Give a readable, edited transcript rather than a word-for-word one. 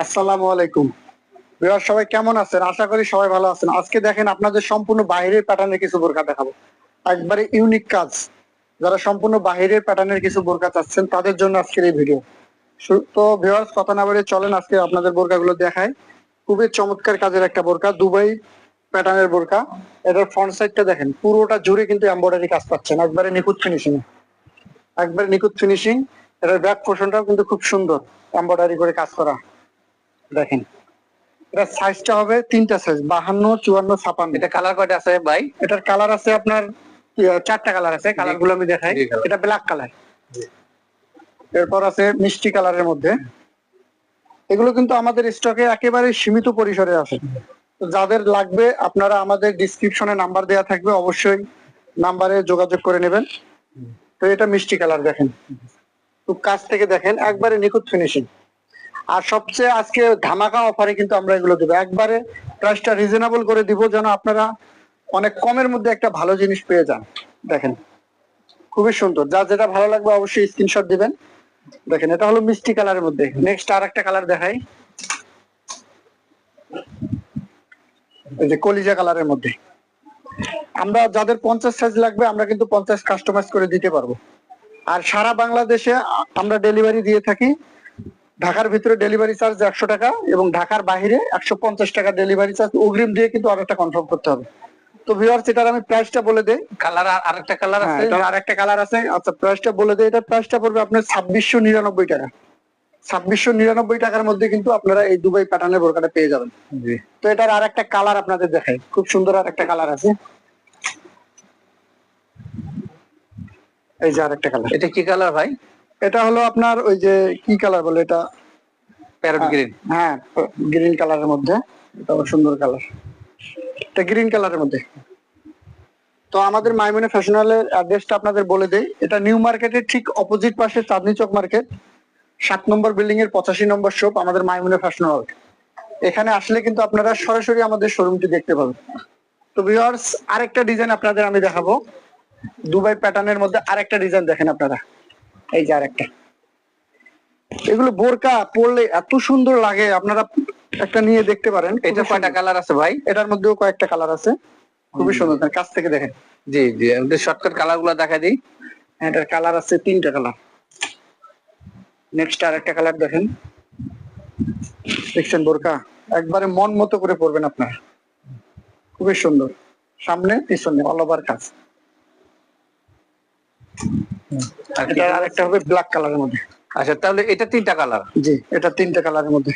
আসসালামু আলাইকুম। ভিউয়ার সবাই কেমন আছেন? আশা করি সবাই ভালো আছেন। আজকে দেখেন আপনাদের সম্পূর্ণ বাহিরের প্যাটার্নের কিছু বোরকা দেখাবো। একবারে ইউনিক কাজ। যারা সম্পূর্ণ বাহিরের প্যাটার্নের কিছু বোরকা চাচ্ছেন তাদের জন্য আজকের এই ভিডিও। তো ভিউয়ার্স কথা না বলে চলেন আজকে আপনাদের বোরকাগুলো দেখাই। খুবই চমৎকার কাজের একটা বোরকা, দুবাই প্যাটার্নের বোরকা। এটার ফ্রন্ট সাইডটা দেখেন, পুরোটা জুড়ে কিন্তু এমব্রয়ডারি কাজ পাচ্ছেন, একবারে নিখুঁত ফিনিশিং। একবারে নিখুঁত ফিনিশিং। এটার ব্যাক পোর্শনটাও কিন্তু খুব সুন্দর এমব্রয়ডারি করে কাজ করা। দেখেন, এটা সাইজটা হবে তিনটা সাইজ, 52, 54, 56। এটা কালার কয়টা আছে ভাই? এটার কালার আছে আপনার চারটা কালার আছে। কালার গুলো আমি দেখাই। এটা ব্ল্যাক কালার, এরপর আছে মিষ্টি কালারের মধ্যে। এগুলো কিন্তু আমাদের স্টকে একেবারে সীমিত পরিসরে আছে। তো যাদের লাগবে আপনারা আমাদের ডিসক্রিপশনে নাম্বার দেওয়া থাকবে, অবশ্যই নাম্বারে যোগাযোগ করে নেবেন। তো এটা মিষ্টি কালার দেখেন, তো কাছ থেকে দেখেন একবারে নিখুঁত ফিনিশিং। আর সবচেয়ে আজকে ধামাকা অফারে কিন্তু আমরা এগুলো দেবো, একবারে প্রাইসটা রিজনেবল করে দিব, যেন আপনারা অনেক কমের মধ্যে একটা ভালো জিনিস পেয়ে যান। দেখেন খুবই সুন্দর, যা যেটা ভালো লাগবে অবশ্যই স্ক্রিনশট দিবেন। দেখেন এটা হলো মিষ্টি কালারের মধ্যে। নেক্সট আর একটা কালার দেখাই, এই যে কলিজা কালারের মধ্যে। আমরা যাদের 50 সাইজ লাগবে আমরা কিন্তু 50 কাস্টমাইজ করে দিতে পারবো। আর সারা বাংলাদেশে আমরা ডেলিভারি দিয়ে থাকি। ঢাকার ভিতরে ডেলিভারি চার্জ 100 টাকা এবং ঢাকার বাইরে 150 টাকা ডেলিভারি চার্জ অগ্রিম দিয়ে কিন্তু অর্ডারটা কনফার্ম করতে হবে। তো ভিউয়ার্স এটার আমি প্রাইসটা বলে দেই। কালার আরেকটা কালার আছে, এটা আরেকটা কালার আছে। আচ্ছা প্রাইসটা বলে দেই, এটা প্রাইসটা পড়বে আপনার 2699 টাকা। 2699 টাকার মধ্যে কিন্তু আপনারা এই দুবাই প্যাটার্নের বোরকাটা পেয়ে যাবেন। তো এটার আরেকটা কালার আপনাদের দেখাই, খুব সুন্দর আরেকটা কালার আছে। এই যে আরেকটা কালার। এটা কি কালার ভাই? এটা হলো আপনার ওই যে কি কালার বলে এটা, প্যারট গ্রিন। হ্যাঁ গ্রিন কালারের মধ্যে। এটা সুন্দর কালার, এটা গ্রিন কালারের মধ্যে। তো আমাদের মাইমুনা ফ্যাশন হলের অ্যাড্রেসটা আপনাদের বলে দেই। এটা নিউ মার্কেটের ঠিক অপোজিট পাশে চাঁদনি চক মার্কেট, 7 নম্বর বিল্ডিং এর 85 নম্বর শপ আমাদের মাইমুনা ফ্যাশন হল। এখানে আসলে কিন্তু আপনারা সরাসরি আমাদের শোরুমটি দেখতে পাবেন। তো ভিউয়ার্স আরেকটা ডিজাইন আপনাদের আমি দেখাবো, দুবাই প্যাটার্নের মধ্যে আরেকটা ডিজাইন দেখেন আপনারা। এই যে আরেকটা, এগুলো বোরকা পরলে এত সুন্দর লাগে, আপনারা একটা নিয়ে দেখতে পারেন। এটা কয়টা কালার আছে ভাই? এটার মধ্যেও কয়েকটা কালার আছে, খুবই সুন্দর, কাছ থেকে দেখেন। জি জি, আমাদের শর্টকাট কালার গুলো দেখা দিই। এটার কালার আছে তিনটা কালার। নেক্সট আরেকটা কালার দেখেন, দেখছেন বোরকা একবারে মন মতো করে পরবেন আপনার, খুবই সুন্দর, সামনে পিছনে অল ওভার কাজ। আর এটা আরেকটা হবে ব্ল্যাক কালারের মধ্যে। আচ্ছা তাহলে এটা তিনটা কালার। জি এটা তিনটা কালারের মধ্যে।